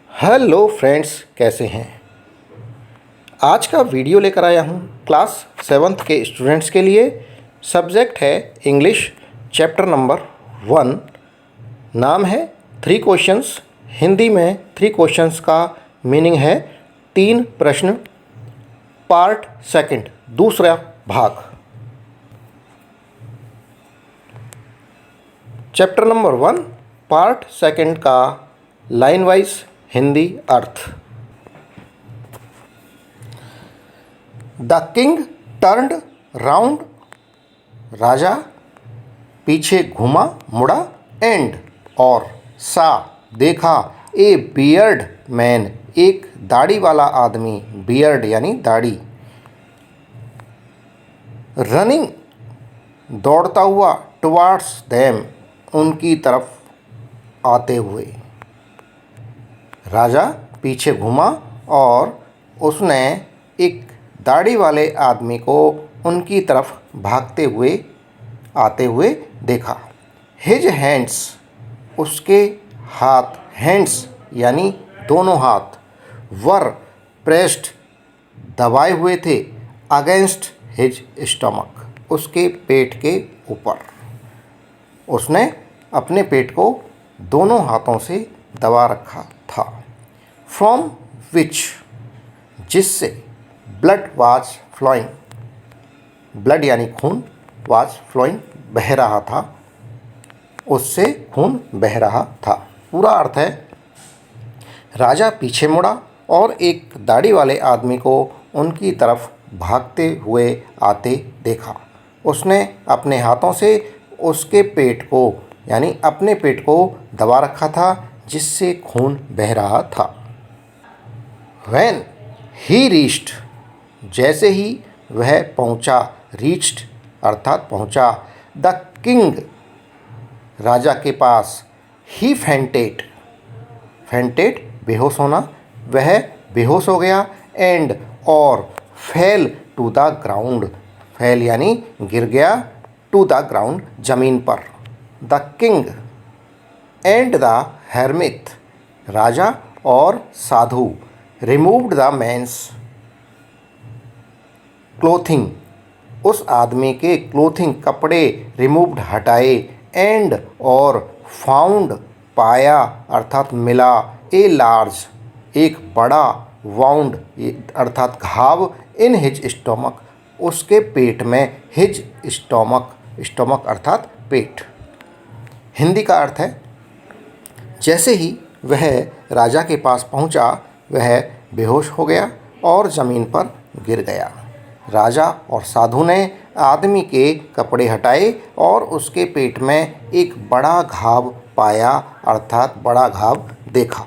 Hello friends, कैसे हैं। आज का वीडियो लेकर आया हूँ क्लास 7th के स्टूडेंट्स के लिए। सब्जेक्ट है इंग्लिश, चैप्टर नंबर 1। नाम है 3 क्वेश्चंस। हिंदी में 3 क्वेश्चंस का मीनिंग है 3 प्रश्न। पार्ट सेकंड, दूसरा भाग। चैप्टर नंबर 1 पार्ट सेकंड का लाइन वाइज हिंदी अर्थ। द किंग टर्न्ड राउंड, राजा पीछे घूमा मुड़ा, एंड और सा देखा, ए बियर्ड मैन एक दाढ़ी वाला आदमी, बियर्ड यानी दाढ़ी, रनिंग दौड़ता हुआ, टुवार्ड्स देम उनकी तरफ आते हुए। राजा पीछे घूमा और उसने एक दाढ़ी वाले आदमी को उनकी तरफ भागते हुए आते हुए देखा। हिज हैंड्स उसके हाथ, हैंड्स यानी दोनों हाथ, वर प्रेस्ड दबाए हुए थे, अगेंस्ट हिज स्टमक उसके पेट के ऊपर। उसने अपने पेट को दोनों हाथों से दबा रखा था। फ्रॉम विच जिससे, ब्लड वाज फ्लोइंग, ब्लड यानी खून, वाज फ्लोइंग बह रहा था, उससे खून बह रहा था। पूरा अर्थ है, राजा पीछे मुड़ा और एक दाढ़ी वाले आदमी को उनकी तरफ भागते हुए आते देखा। उसने अपने हाथों से उसके पेट को यानी अपने पेट को दबा रखा था, जिससे खून बह रहा था। When he reached जैसे ही वह पहुंचा, reached अर्थात पहुंचा, द किंग राजा के पास, he fainted, fainted बेहोश होना, वह बेहोश हो गया, एंड और fell to the ground, fell यानी गिर गया, टू द ग्राउंड जमीन पर। The king and the hermit राजा और साधु, रिमूव्ड द मैन्स क्लोथिंग उस आदमी के क्लोथिंग कपड़े, रिमूव्ड हटाए, एंड और फाउंड पाया अर्थात मिला, ए लार्ज एक बड़ा, वाउंड अर्थात घाव, इन हिज स्टोमक उसके पेट में, हिज स्टोमक स्टोमक अर्थात पेट। हिंदी का अर्थ है, जैसे ही वह राजा के पास पहुंचा, वह बेहोश हो गया और ज़मीन पर गिर गया। राजा और साधु ने आदमी के कपड़े हटाए और उसके पेट में एक बड़ा घाव पाया अर्थात बड़ा घाव देखा।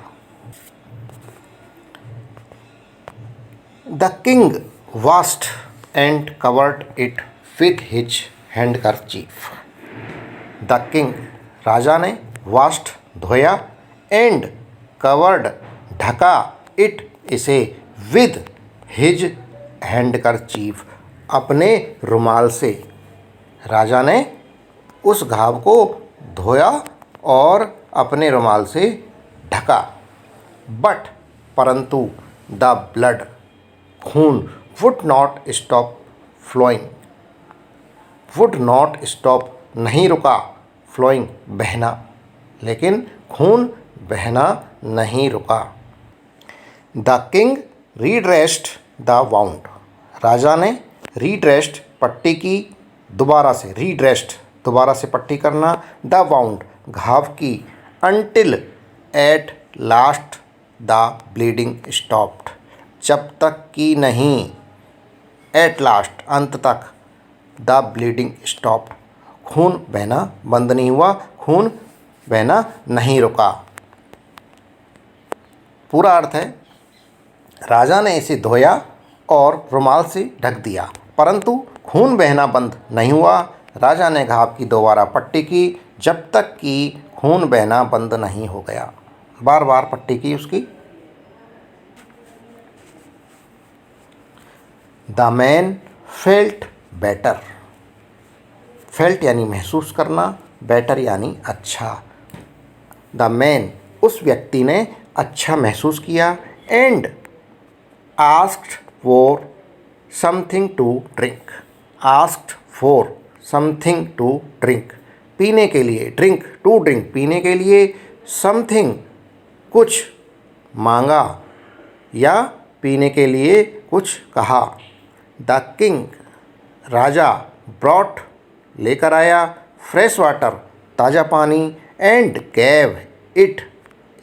The king washed and covered it with his handkerchief. The king राजा ने, washed धोया, एंड कवर्ड ढका, इट इसे, विद हिज हैंडकरचीफ अपने रुमाल से। राजा ने उस घाव को धोया और अपने रुमाल से ढका। बट परंतु, द ब्लड खून, would not stop flowing, would not stop नहीं रुका, फ्लोइंग बहना, लेकिन खून बहना नहीं रुका। The king redressed the wound राजा ने रीड्रेस्ड पट्टी की, दोबारा से रीड्रेस्ड दोबारा से पट्टी करना, द वाउंड घाव की, until at last the bleeding stopped जब तक कि नहीं, एट लास्ट अंत तक, द ब्लीडिंग स्टॉप्ड खून बहना बंद नहीं हुआ, खून बहना नहीं रुका। पूरा अर्थ है, राजा ने इसे धोया और रुमाल से ढक दिया, परंतु खून बहना बंद नहीं हुआ। राजा ने घाव की दोबारा पट्टी की जब तक कि खून बहना बंद नहीं हो गया। बार बार पट्टी की उसकी। The man felt better, felt यानी महसूस करना, बेटर यानी अच्छा। द मैन उस व्यक्ति ने अच्छा महसूस किया and asked for something to drink. Asked for something to drink, पीने के लिए, ड्रिंक टू ड्रिंक, पीने के लिए, समथिंग कुछ मांगा या पीने के लिए कुछ कहा। द किंग राजा ब्रॉट लेकर आया, फ्रेश वाटर ताज़ा पानी, एंड गैव इट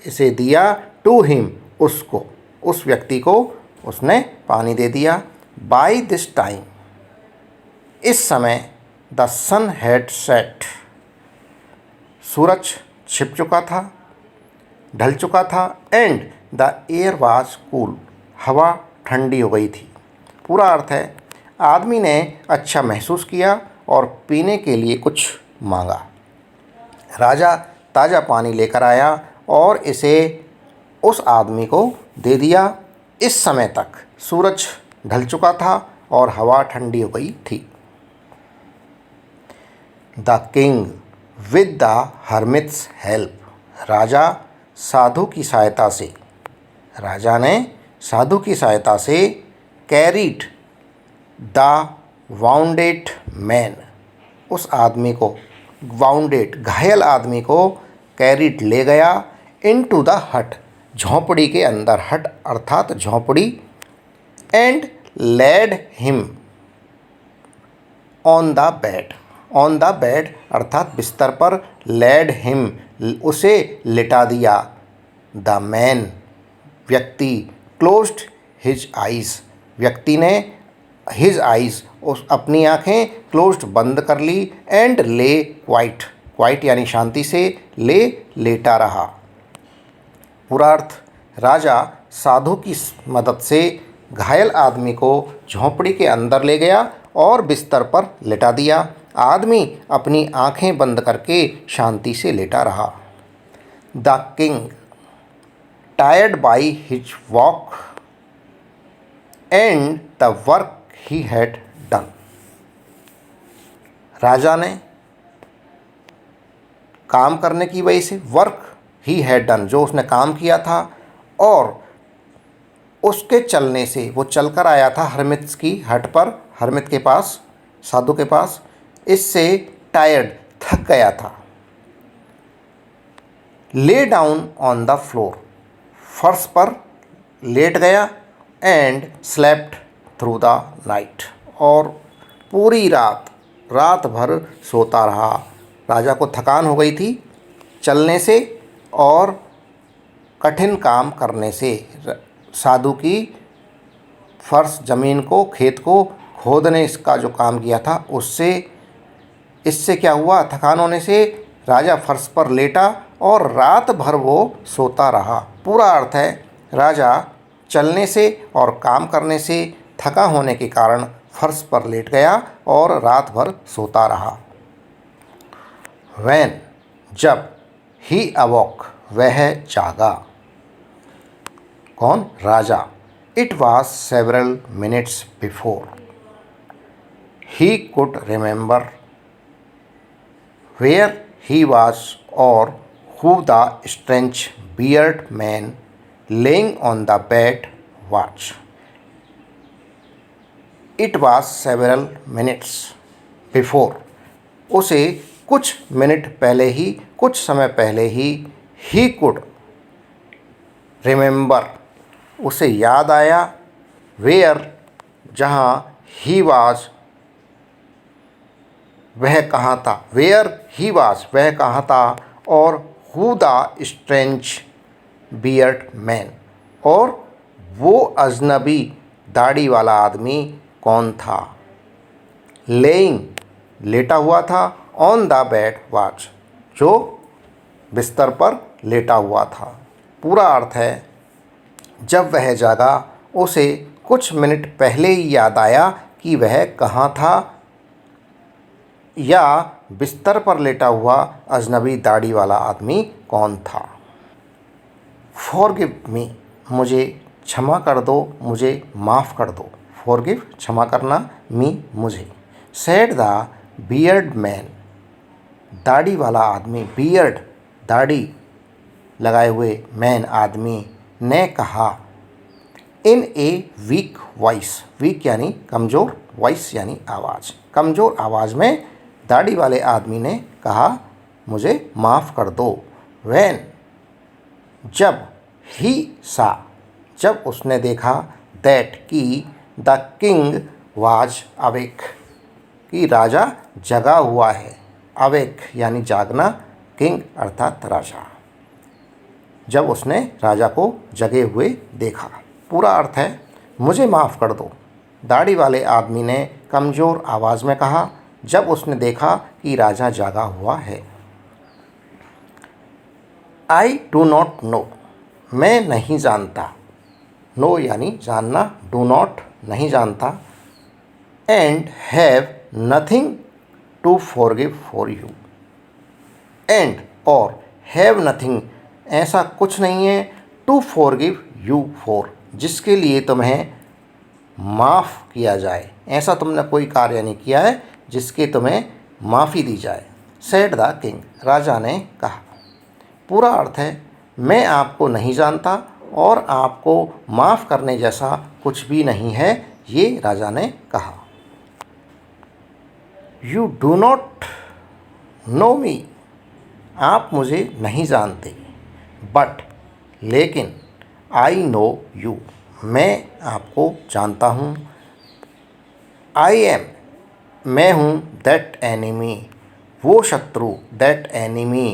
इसे दिया, टू हिम उसको, उस व्यक्ति को उसने पानी दे दिया। बाय दिस टाइम इस समय, द सन हैड सेट सूरज छिप चुका था, ढल चुका था, and the air was cool हवा ठंडी हो गई थी। पूरा अर्थ है आदमी ने अच्छा महसूस किया और पीने के लिए कुछ मांगा। राजा ताज़ा पानी लेकर आया और इसे उस आदमी को दे दिया। इस समय तक सूरज ढल चुका था और हवा ठंडी हो गई थी। The king with the hermit's help, राजा साधु की सहायता से, राजा ने साधु की सहायता से, कैरीड द वाउंडेड मैन, उस आदमी को, वाउंडेड घायल आदमी को कैरीड ले गया, इनटू द हट झोंपड़ी के अंदर, हट अर्थात झोंपड़ी, and led him on the bed, on the bed अर्थात बिस्तर पर, लेड हिम उसे लिटा दिया, द मैन व्यक्ति, क्लोज्ड हिज आइज़ व्यक्ति ने, हिज आइज़ उस अपनी आँखें, क्लोज्ड बंद कर ली, एंड ले क्वाइट, क्वाइट यानी शांति से, ले लेटा रहा। पूरा अर्थ राजा साधु की मदद से घायल आदमी को झोंपड़ी के अंदर ले गया और बिस्तर पर लेटा दिया। आदमी अपनी आँखें बंद करके शांति से लेटा रहा। The king tired by his walk and the work he had done, राजा ने काम करने की वजह से, वर्क ही हैड डन जो उसने काम किया था, और उसके चलने से, वो चलकर आया था हरमित्स की हट पर, हरमित के पास, साधु के पास, इससे टायर्ड थक गया था। Lay down on the floor, फर्श पर लेट गया, and slept through the night, और पूरी रात भर सोता रहा। राजा को थकान हो गई थी चलने से और कठिन काम करने से, साधु की फर्श ज़मीन को, खेत को खोदने इसका जो काम किया था उससे, इससे क्या हुआ, थकान होने से राजा फर्श पर लेटा और रात भर वो सोता रहा। पूरा अर्थ है राजा चलने से और काम करने से थका होने के कारण फर्श पर लेट गया और रात भर सोता रहा। वैन जब, ही अवॉक वह जागा, कौन, राजा, it was several minutes before he could remember where he was और who the strange bearded man lying on the bed was. It was several minutes before, उसे कुछ मिनट पहले ही, कुछ समय पहले ही कुड रिमेंबर उसे याद आया, वेयर जहाँ, ही वाज वह कहाँ था, वेयर ही वाज वह कहाँ था, और who the strange bearded man और वो अजनबी दाढ़ी वाला आदमी कौन था। लेइंग लेटा हुआ था, ऑन द बेड वॉच जो बिस्तर पर लेटा हुआ था। पूरा अर्थ है जब वह जागा उसे कुछ मिनट पहले ही याद आया कि वह कहाँ था या बिस्तर पर लेटा हुआ अजनबी दाढ़ी वाला आदमी कौन था। फॉरगिव मी मुझे क्षमा कर दो, मुझे माफ़ कर दो। फॉरगिव क्षमा करना, मी मुझे। सेड द बियर्ड मैन दाढ़ी वाला आदमी, बियर्ड दाढ़ी, लगाए हुए मैन आदमी ने कहा इन ए वीक वॉइस, वीक यानी कमज़ोर, वॉइस यानी आवाज़, कमज़ोर आवाज़ में दाढ़ी वाले आदमी ने कहा मुझे माफ़ कर दो। व्हेन, जब, ही सा, जब उसने देखा, दैट कि द किंग वाज अवेक, कि राजा जगा हुआ है, अवेक यानी जागना, किंग अर्थात राजा, जब उसने राजा को जगे हुए देखा। पूरा अर्थ है मुझे माफ़ कर दो, दाढ़ी वाले आदमी ने कमज़ोर आवाज़ में कहा जब उसने देखा कि राजा जागा हुआ है। आई डू नॉट नो, मैं नहीं जानता, नो यानी जानना, डू नॉट नहीं जानता, and have nothing to forgive for you, and और हैव नथिंग ऐसा कुछ नहीं है, टू फॉरगिव यू फॉर जिसके लिए तुम्हें माफ़ किया जाए, ऐसा तुमने कोई कार्य नहीं किया है जिसके तुम्हें माफ़ी दी जाए। सेड द किंग, राजा ने कहा। पूरा अर्थ है मैं आपको नहीं जानता और आपको माफ़ करने जैसा कुछ भी नहीं है, ये राजा ने कहा। यू डू नॉट नो मी, आप मुझे नहीं जानते, बट लेकिन आई नो यू, मैं आपको जानता हूँ, आई एम, मैं हूँ, दैट एनिमी, वो शत्रु, दैट एनिमी,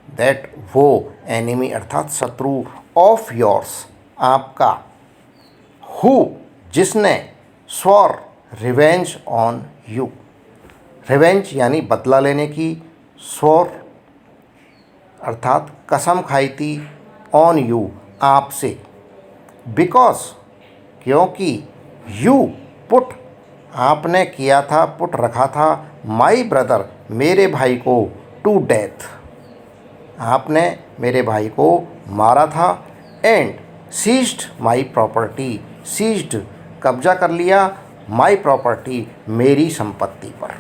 दैट वो एनिमी अर्थात शत्रु, ऑफ योर्स आपका, हु जिसने, स्वॉर रिवेंज ऑन यू, रिवेंज यानी बदला लेने की, स्वॉर अर्थात कसम खाई थी, ऑन यू आपसे, बिकॉज क्योंकि, यू पुट आपने किया था, पुट रखा था, माई ब्रदर मेरे भाई को, टू डेथ आपने मेरे भाई को मारा था, and seized my property, seized कब्जा कर लिया, माई प्रॉपर्टी मेरी संपत्ति पर।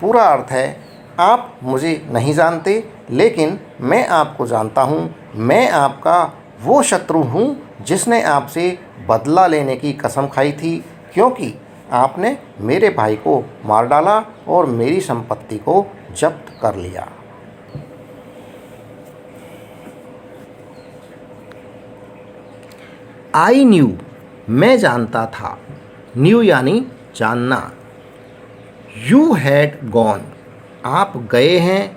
पूरा अर्थ है आप मुझे नहीं जानते लेकिन मैं आपको जानता हूँ, मैं आपका वो शत्रु हूँ जिसने आपसे बदला लेने की कसम खाई थी क्योंकि आपने मेरे भाई को मार डाला और मेरी संपत्ति को जब्त कर लिया। आई न्यू, मैं जानता था, न्यू यानी जानना, यू हैड गॉन, आप गए हैं,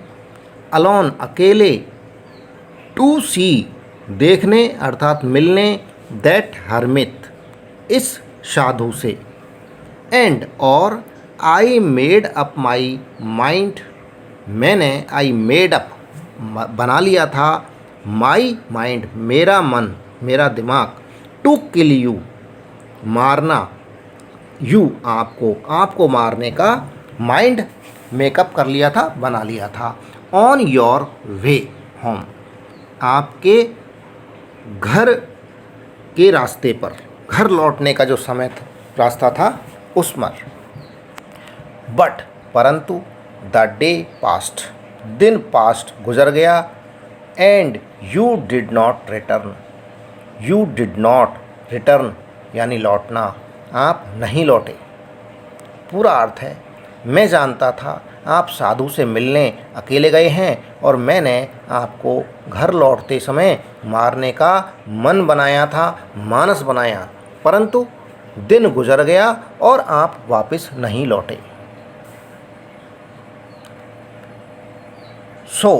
अलोन अकेले, टू सी देखने अर्थात मिलने, दैट हर्मित इस साधु से, एंड और I made up my mind, मैंने आई मेड अप बना लिया था, माई माइंड मेरा मन मेरा दिमाग, टू किल यू मारना, यू आपको मारने का माइंड मेकअप कर लिया था, बना लिया था, ऑन योर वे होम आपके घर के रास्ते पर, घर लौटने का जो समय था, रास्ता था उस पर। बट परंतु द डे पास्ट, दिन पास्ट गुजर गया, and you did not return, you did not return यानी लौटना, आप नहीं लौटे। पूरा अर्थ है मैं जानता था आप साधु से मिलने अकेले गए हैं और मैंने आपको घर लौटते समय मारने का मन बनाया था, मानस बनाया, परंतु दिन गुजर गया और आप वापस नहीं लौटे। सो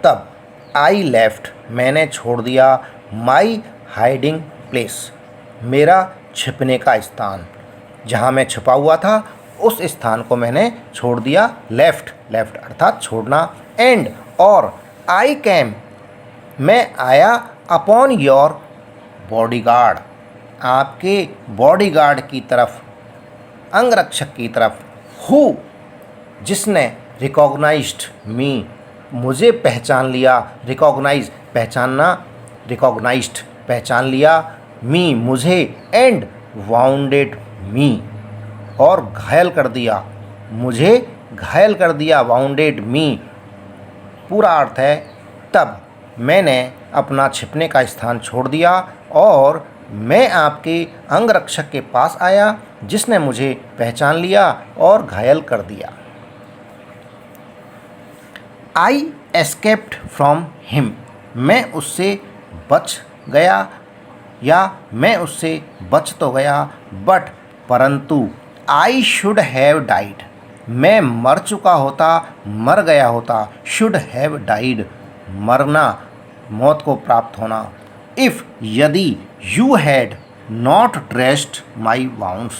तब आई लेफ्ट मैंने छोड़ दिया, माई हाइडिंग प्लेस मेरा छिपने का स्थान, जहाँ मैं छिपा हुआ था उस स्थान को मैंने छोड़ दिया, लेफ्ट अर्थात छोड़ना, एंड और आई कैम मैं आया, अपॉन योर बॉडीगार्ड आपके बॉडीगार्ड की तरफ, अंगरक्षक की तरफ, हु जिसने, रिकॉग्नाइज्ड मी मुझे पहचान लिया, रिकॉग्नाइज पहचानना, रिकॉग्नाइज्ड पहचान लिया, मी मुझे, एंड वाउंडेड मी और घायल कर दिया, मुझे घायल कर दिया, वाउंडेड मी। पूरा अर्थ है तब मैंने अपना छिपने का स्थान छोड़ दिया और मैं आपके अंगरक्षक के पास आया, जिसने मुझे पहचान लिया और घायल कर दिया। आई एस्केप्ड फ्रॉम हिम, मैं उससे बच गया या मैं उससे बच तो गया, बट परंतु आई शुड हैव डाइड, मैं मर चुका होता, मर गया होता। शुड हैव डाइड, मरना, मौत को प्राप्त होना। इफ़, यदि, you had not dressed my wounds,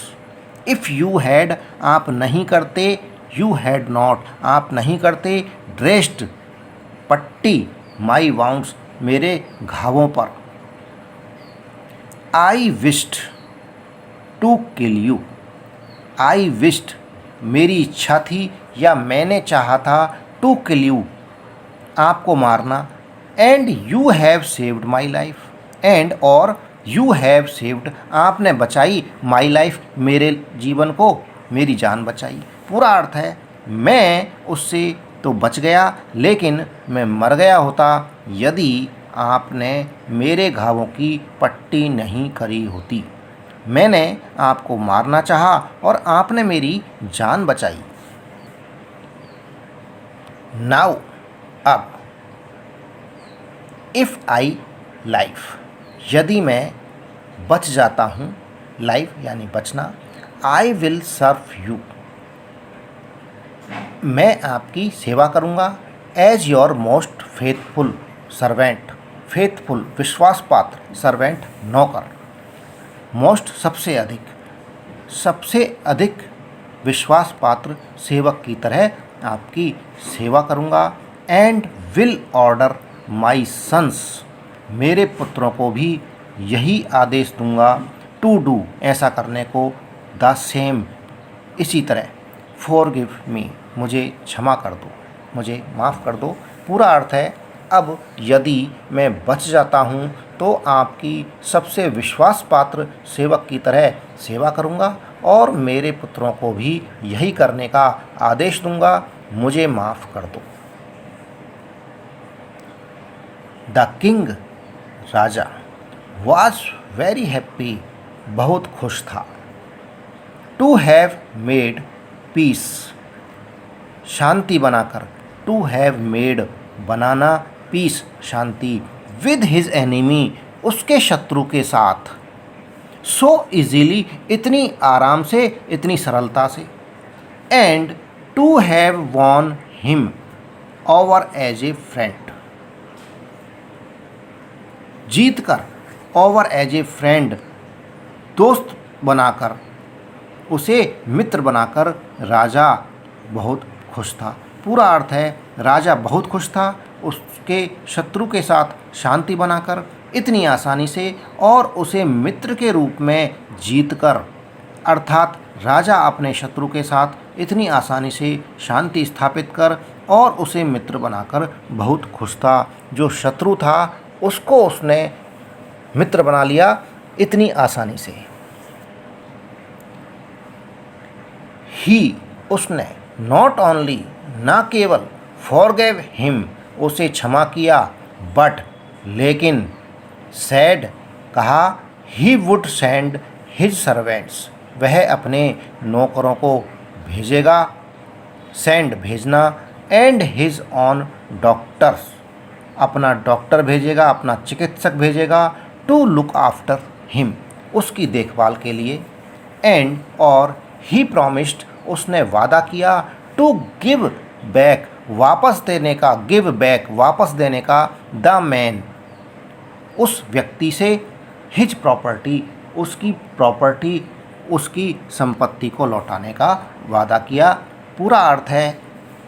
if you had, आप नहीं करते, यू हैड नॉट, आप नहीं करते, ड्रेस्ड, पट्टी, माई वाउंड्स, मेरे घावों पर। I wished to kill you, I wished, मेरी इच्छा थी या मैंने चाहा था, टू किल यू, आपको मारना। And you have saved my life, and और यू हैव सेव्ड, आपने बचाई, माई लाइफ, मेरे जीवन को, मेरी जान बचाई। पूरा अर्थ है मैं उससे तो बच गया, लेकिन मैं मर गया होता यदि आपने मेरे घावों की पट्टी नहीं करी होती। मैंने आपको मारना चाहा और आपने मेरी जान बचाई। नाउ, अब, इफ़ आई लाइफ, यदि मैं बच जाता हूँ, लाइफ यानी बचना, आई विल सर्व यू, मैं आपकी सेवा करूँगा, as your most faithful servant, faithful विश्वासपात्र, सर्वेंट नौकर, मोस्ट सबसे अधिक विश्वास पात्र सेवक की तरह आपकी सेवा करूँगा। And will order my sons, मेरे पुत्रों को भी यही आदेश दूंगा, टू डू, ऐसा करने को, द सेम, इसी तरह, फॉरगिव मी, मुझे क्षमा कर दो, मुझे माफ़ कर दो। पूरा अर्थ है अब यदि मैं बच जाता हूँ तो आपकी सबसे विश्वास पात्र सेवक की तरह सेवा करूँगा और मेरे पुत्रों को भी यही करने का आदेश दूंगा, मुझे माफ़ कर दो। द किंग, राजा, वॉज वेरी हैप्पी, बहुत खुश था। टू हैव मेड पीस, शांति बनाकर, टू हैव मेड, बनाना, पीस, शांति, विद हिज एनिमी, उसके शत्रु के साथ, सो इजीली, इतनी आराम से, इतनी सरलता से। And to have won him over as a friend, जीत कर, ओवर एज ए फ्रेंड, दोस्त बनाकर, उसे मित्र बनाकर राजा बहुत खुश था। पूरा अर्थ है राजा बहुत खुश था उसके शत्रु के साथ शांति बनाकर, इतनी आसानी से, और उसे मित्र के रूप में जीतकर, अर्थात राजा अपने शत्रु के साथ इतनी आसानी से शांति स्थापित कर और उसे मित्र बनाकर बहुत खुश था। जो शत्रु था उसको उसने मित्र बना लिया इतनी आसानी से। ही, उसने, नॉट ओनली, ना केवल, फॉरगेव हिम, उसे क्षमा किया, बट, लेकिन, सैड, कहा, he would send his servants, वह अपने नौकरों को भेजेगा, सेंड, भेजना, एंड हिज ऑन डॉक्टर्स, अपना डॉक्टर भेजेगा, अपना चिकित्सक भेजेगा, टू लुक आफ्टर हिम, उसकी देखभाल के लिए। एंड, और, ही प्रॉमिस्ड, उसने वादा किया, टू गिव बैक, वापस देने का, गिव बैक, वापस देने का, द मैन, उस व्यक्ति से, हिज प्रॉपर्टी, उसकी प्रॉपर्टी, उसकी संपत्ति को लौटाने का वादा किया। पूरा अर्थ है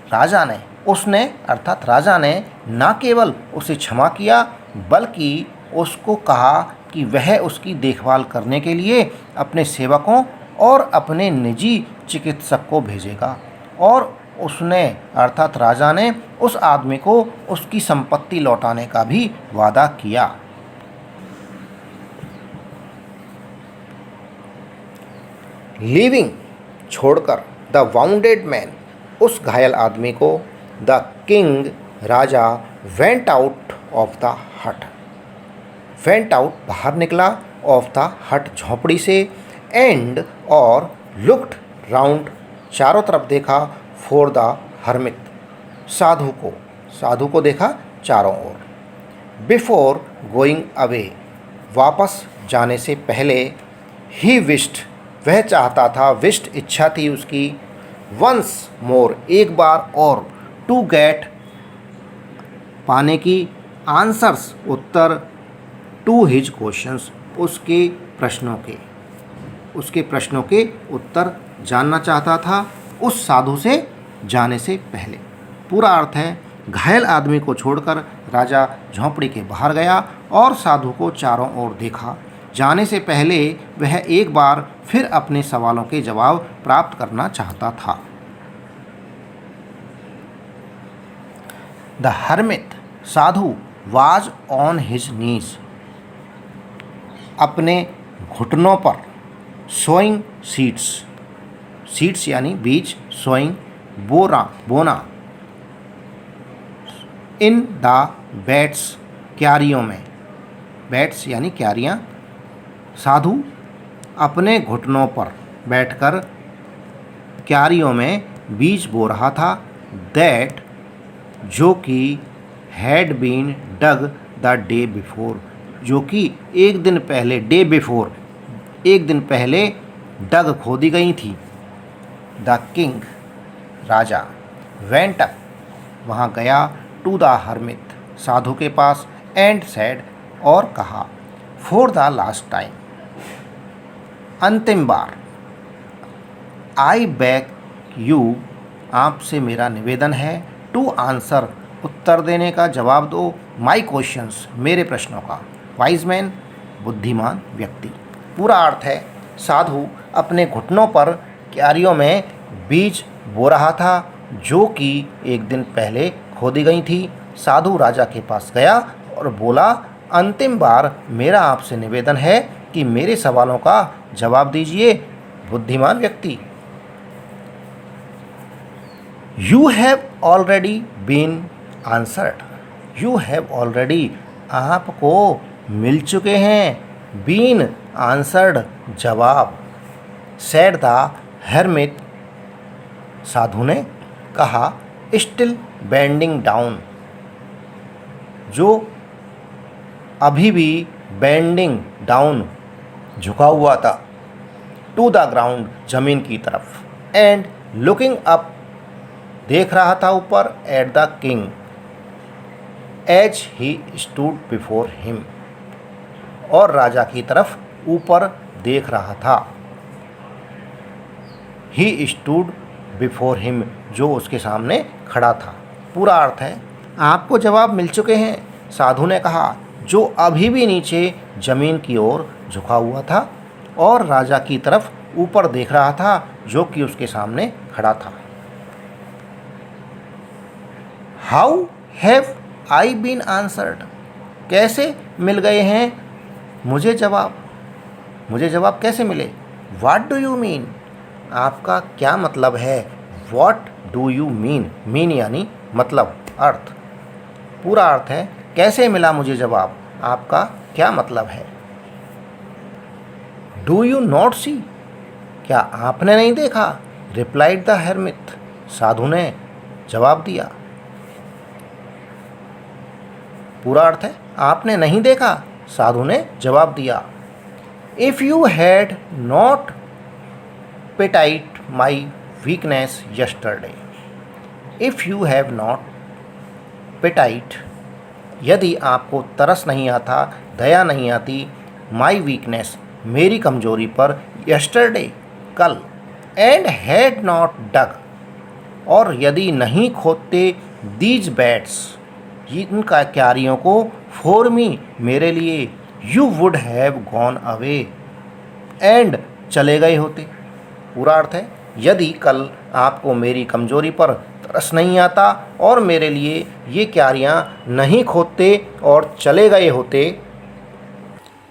राजा ने, उसने अर्थात राजा ने न केवल उसे क्षमा किया बल्कि उसको कहा कि वह उसकी देखभाल करने के लिए अपने सेवकों और अपने निजी चिकित्सक को भेजेगा, और उसने अर्थात राजा ने उस आदमी को उसकी संपत्ति लौटाने का भी वादा किया। लीविंग, छोड़कर, द वाउंडेड मैन, उस घायल आदमी को, the king, Raja, went out of the हट। वेंट आउट बाहर निकला, ऑफ द हट झोंपड़ी से, एंड और लुक्ड राउंड चारों तरफ देखा, फॉर द हर्मिट साधु को देखा चारों ओर। बिफोर गोइंग अवे वापस जाने से पहले, ही विश्ड वह चाहता था, विश्ड इच्छा थी उसकी, वंस मोर एक बार और, टू गेट पाने की, आंसर्स उत्तर, टू हिज क्वेश्चंस उसके प्रश्नों के उत्तर जानना चाहता था उस साधु से जाने से पहले। पूरा अर्थ है, घायल आदमी को छोड़कर राजा झोंपड़ी के बाहर गया और साधु को चारों ओर देखा। जाने से पहले वह एक बार फिर अपने सवालों के जवाब प्राप्त करना चाहता था। The hermit Sadhu was on his knees अपने घुटनों पर, सोइंग सीड्स यानी बीज, सोइंग बोना, इन द बैट्स क्यारियों में, बैट्स यानी क्यारियाँ। साधु अपने घुटनों पर बैठकर क्यारियों में बीज बो रहा था। दैट जो कि had been dug the day before जो कि एक दिन पहले, डे बिफोर एक दिन पहले डग खोदी गई थी। The king Raja, went up वहाँ गया, टू द हर्मिट साधु के पास, एंड सैड और कहा, फॉर द लास्ट टाइम अंतिम बार, आई बेग यू आपसे मेरा निवेदन है, टू आंसर उत्तर देने का, जवाब दो, माई क्वेश्चंस मेरे प्रश्नों का। वाइज मैन बुद्धिमान व्यक्ति। पूरा अर्थ है, साधु अपने घुटनों पर क्यारियों में बीज बो रहा था जो कि एक दिन पहले खोदी गई थी। साधु राजा के पास गया और बोला, अंतिम बार मेरा आपसे निवेदन है कि मेरे सवालों का जवाब दीजिए। बुद्धिमान व्यक्ति। You have already been answered, you have already आपको मिल चुके हैं, बीन आंसर्ड जवाब, सैड द हर्मिट साधु ने कहा, स्टिल बेंडिंग डाउन जो अभी भी बेंडिंग डाउन झुका हुआ था, टू द ग्राउंड जमीन की तरफ, एंड लुकिंग अप देख रहा था ऊपर, at the king as he stood before him और राजा की तरफ ऊपर देख रहा था। ही स्टूड बिफोर हिम जो उसके सामने खड़ा था। पूरा अर्थ है, आपको जवाब मिल चुके हैं, साधु ने कहा, जो अभी भी नीचे जमीन की ओर झुका हुआ था और राजा की तरफ ऊपर देख रहा था जो कि उसके सामने खड़ा था। How have I been answered कैसे मिल गए हैं मुझे जवाब कैसे मिले। व्हाट डू यू मीन आपका क्या मतलब है। व्हाट डू यू मीन यानी मतलब, अर्थ। पूरा अर्थ है, कैसे मिला मुझे जवाब, आपका क्या मतलब है। डू यू नॉट सी क्या आपने नहीं देखा। रिप्लाइड द हर्मिट साधु ने जवाब दिया। पूरा अर्थ है, आपने नहीं देखा, साधु ने जवाब दिया। If you had not pitied my weakness yesterday, if you have not pitied यदि आपको तरस नहीं आता, दया नहीं आती, माई वीकनेस मेरी कमजोरी पर, यस्टरडे कल, एंड हैड नॉट डग और यदि नहीं खोदते, दीज बैट्स इनका क्यारियों को, फॉर मी मेरे लिए, you would have gone away and चले गए होते। पूरा अर्थ है, यदि कल आपको मेरी कमजोरी पर तरस नहीं आता और मेरे लिए ये क्यारियाँ नहीं खोदते और चले गए होते,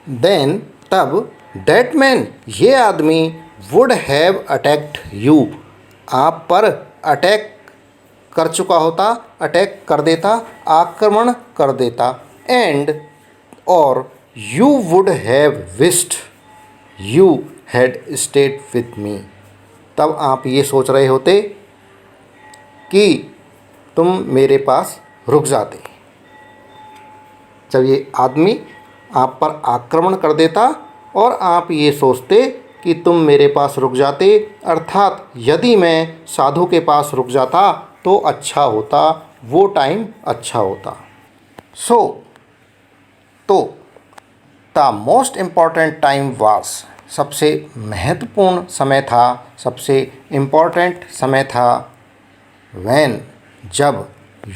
देन तब दैट मैन ये आदमी वुड हैव अटैक्ड यू आप पर अटैक कर चुका होता, अटैक कर देता, आक्रमण कर देता। एंड और you would have wished you had stayed with me, तब आप ये सोच रहे होते कि तुम मेरे पास रुक जाते। जब ये आदमी आप पर आक्रमण कर देता और आप ये सोचते कि तुम मेरे पास रुक जाते, अर्थात यदि मैं साधु के पास रुक जाता तो अच्छा होता, वो टाइम अच्छा होता। तो the most important time was, सबसे महत्वपूर्ण समय था, सबसे इम्पॉर्टेंट समय था, व्हेन, जब,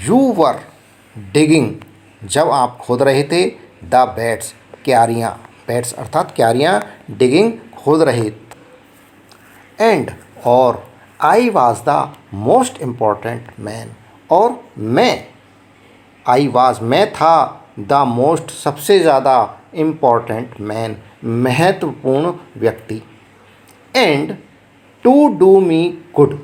यू वर डिगिंग, जब आप खोद रहे थे, द बेड्स, क्यारियाँ, बेड्स अर्थात क्यारियाँ, डिगिंग खोद रहे, एंड और I was the most important man, और मैं था, द मोस्ट सबसे ज़्यादा, इम्पॉर्टेंट मैन महत्वपूर्ण व्यक्ति, and to do me good,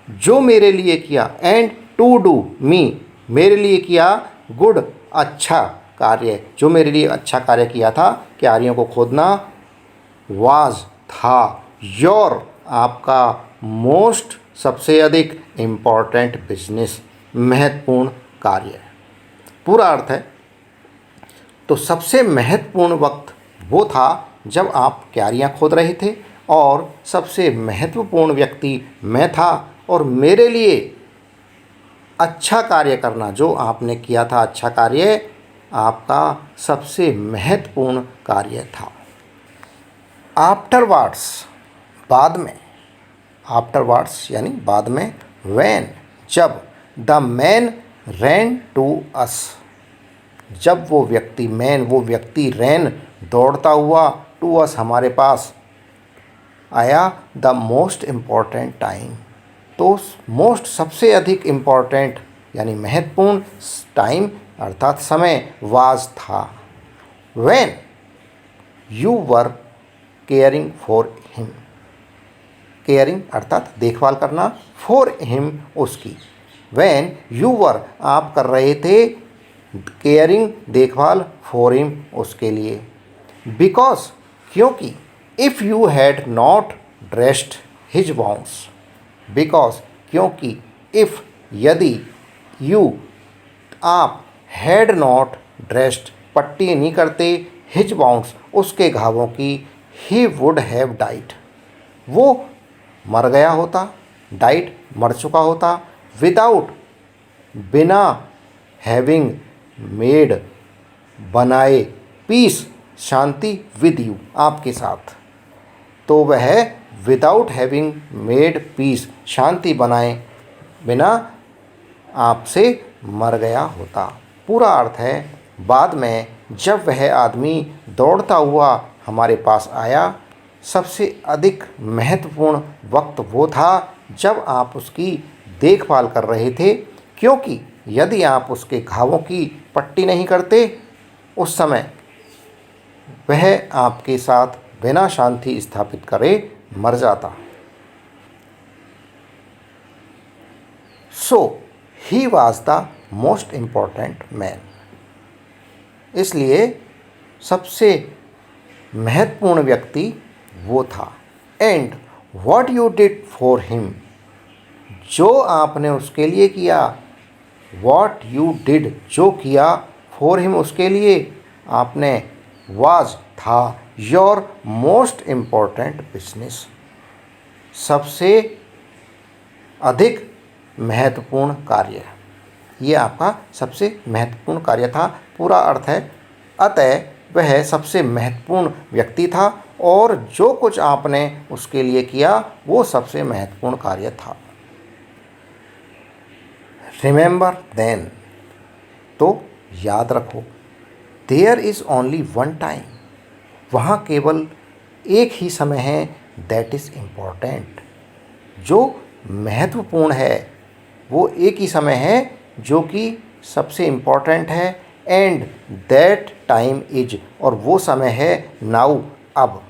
जो मेरे लिए किया, एंड टू डू मी, मेरे लिए किया, गुड अच्छा कार्य, जो मेरे लिए अच्छा कार्य किया था, क्यारियों को खोदना, वाज था, योर आपका, मोस्ट सबसे अधिक, इम्पॉर्टेंट बिजनेस महत्वपूर्ण कार्य। पूरा अर्थ है, तो सबसे महत्वपूर्ण वक्त वो था जब आप क्यारियाँ खोद रहे थे, और सबसे महत्वपूर्ण व्यक्ति मैं था, और मेरे लिए अच्छा कार्य करना, जो आपने किया था अच्छा कार्य, आपका सबसे महत्वपूर्ण कार्य था। आफ्टरवर्ड्स, बाद में, आफ्टरवर्ड्स यानी बाद में, व्हेन, जब, the man ran to us, जब वो व्यक्ति रैन दौड़ता हुआ, टू अस हमारे पास आया, द मोस्ट इम्पॉर्टेंट टाइम, तो मोस्ट सबसे अधिक इम्पॉर्टेंट यानी महत्वपूर्ण टाइम अर्थात समय, वाज था, when you were caring for him, caring अर्थात देखभाल करना, फॉर हिम उसकी, व्हेन यू वर आप कर रहे थे, केयरिंग देखभाल, फॉर हिम उसके लिए, बिकॉज क्योंकि, if you had not dressed his bounds, because क्योंकि, इफ़ यदि, यू आप, हैड नॉट ड्रेस्ड पट्टी नहीं करते, हिज बाउंड्स उसके घावों की, ही वुड हैव डाइड वो मर गया होता, डाइड मर चुका होता, विदाउट बिना, हैविंग मेड बनाए, पीस शांति, विद यू आपके साथ, तो वह विदाउट हैविंग मेड पीस शांति बनाए बिना आपसे मर गया होता। पूरा अर्थ है, बाद में जब वह आदमी दौड़ता हुआ हमारे पास आया, सबसे अधिक महत्वपूर्ण वक्त वो था जब आप उसकी देखभाल कर रहे थे, क्योंकि यदि आप उसके घावों की पट्टी नहीं करते, उस समय वह आपके साथ बिना शांति स्थापित करे मर जाता। So he was the most important man, इसलिए सबसे महत्वपूर्ण व्यक्ति वो था। And what you did for him, जो आपने उसके लिए किया, व्हाट यू डिड जो किया, फॉर हिम उसके लिए आपने, वाज था, योर मोस्ट इम्पॉर्टेंट बिजनेस सबसे अधिक महत्वपूर्ण कार्य, ये आपका सबसे महत्वपूर्ण कार्य था। पूरा अर्थ है, अतः वह सबसे महत्वपूर्ण व्यक्ति था और जो कुछ आपने उसके लिए किया वो सबसे महत्वपूर्ण कार्य था। रिमेंबर देन, तो याद रखो, there is only one time, वहाँ केवल एक ही समय है, दैट इज़ इम्पॉर्टेंट, जो महत्वपूर्ण है, वो एक ही समय है जो कि सबसे इम्पॉर्टेंट है। एंड दैट टाइम इज, और वो समय है नाउ, अब।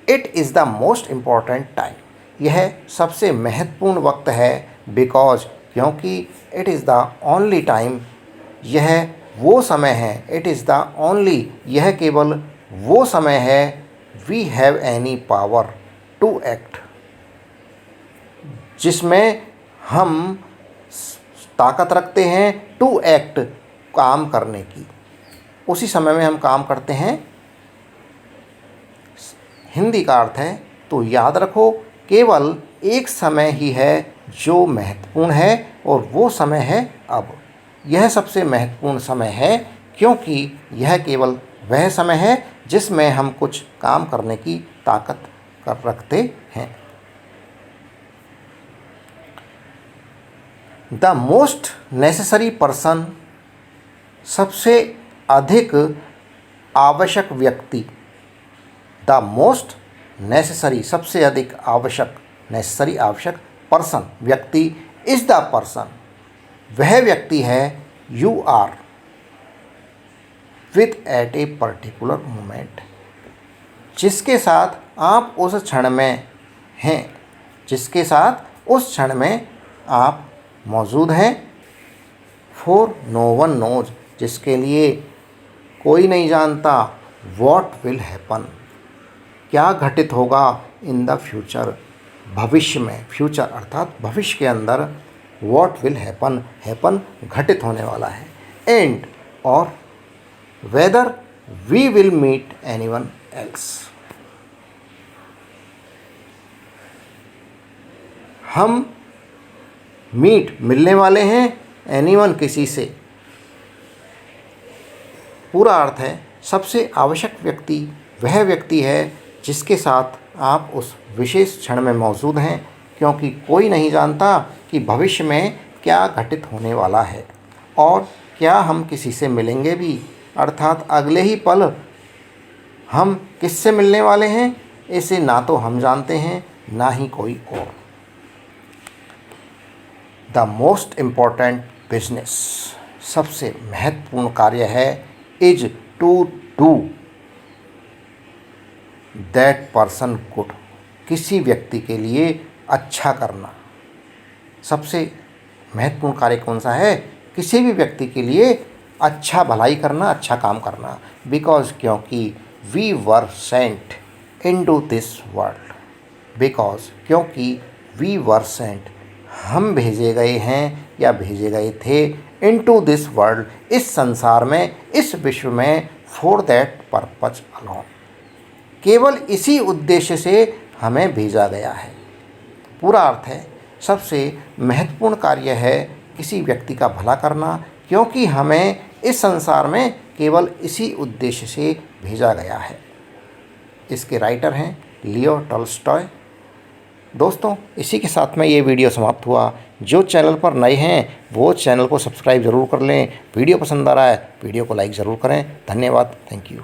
It is the most important time, यह सबसे महत्वपूर्ण वक्त है बिकॉज क्योंकि it is the only time, यह वो समय है, इट इज़ द ओनली, यह केवल वो समय है, we have any power to act, जिसमें हम ताकत रखते हैं टू एक्ट, काम करने की, उसी समय में हम काम करते हैं। हिंदी का अर्थ है, तो याद रखो केवल एक समय ही है जो महत्वपूर्ण है और वो समय है अब। यह सबसे महत्वपूर्ण समय है क्योंकि यह केवल वह समय है जिसमें हम कुछ काम करने की ताकत कर रखते हैं। द मोस्ट नेसेसरी पर्सन, सबसे अधिक आवश्यक व्यक्ति। द मोस्ट नेसेसरी, सबसे अधिक आवश्यक, नेसेसरी आवश्यक, पर्सन व्यक्ति, इज द पर्सन, वह व्यक्ति है, you are with at a particular moment, जिसके साथ आप उस क्षण में हैं, जिसके साथ उस क्षण में आप मौजूद हैं। फॉर नो वन नोज, जिसके लिए कोई नहीं जानता, वॉट विल हैपन, क्या घटित होगा, इन द फ्यूचर, भविष्य में, फ्यूचर अर्थात भविष्य के अंदर, वॉट विल हैपन, हैपन घटित होने वाला है, एंड और whether we will meet anyone else, हम मीट मिलने वाले हैं, एनीवन किसी से, पूरा अर्थ है सबसे आवश्यक व्यक्ति वह व्यक्ति है जिसके साथ आप उस विशेष क्षण में मौजूद हैं, क्योंकि कोई नहीं जानता कि भविष्य में क्या घटित होने वाला है और क्या हम किसी से मिलेंगे भी, अर्थात अगले ही पल हम किससे मिलने वाले हैं, इसे ना तो हम जानते हैं ना ही कोई और। द मोस्ट इम्पॉर्टेंट बिजनेस, सबसे महत्वपूर्ण कार्य है, is to do that person good, किसी व्यक्ति के लिए अच्छा करना। सबसे महत्वपूर्ण कार्य कौन सा है, किसी भी व्यक्ति के लिए अच्छा भलाई करना, अच्छा काम करना। बिकॉज क्योंकि we were sent into this world, because क्योंकि वी वर सेंट, हम भेजे गए हैं या भेजे गए थे, इनटू दिस वर्ल्ड, इस संसार में, इस विश्व में, फॉर दैट पर्पज अलोन, केवल इसी उद्देश्य से हमें भेजा गया है। पूरा अर्थ है सबसे महत्वपूर्ण कार्य है किसी व्यक्ति का भला करना, क्योंकि हमें इस संसार में केवल इसी उद्देश्य से भेजा गया है। इसके राइटर हैं लियो टॉल्स्टॉय। दोस्तों, इसी के साथ में ये वीडियो समाप्त हुआ। जो चैनल पर नए हैं वो चैनल को सब्सक्राइब ज़रूर कर लें। वीडियो पसंद आ रहा है वीडियो को लाइक ज़रूर करें। धन्यवाद, थैंक यू।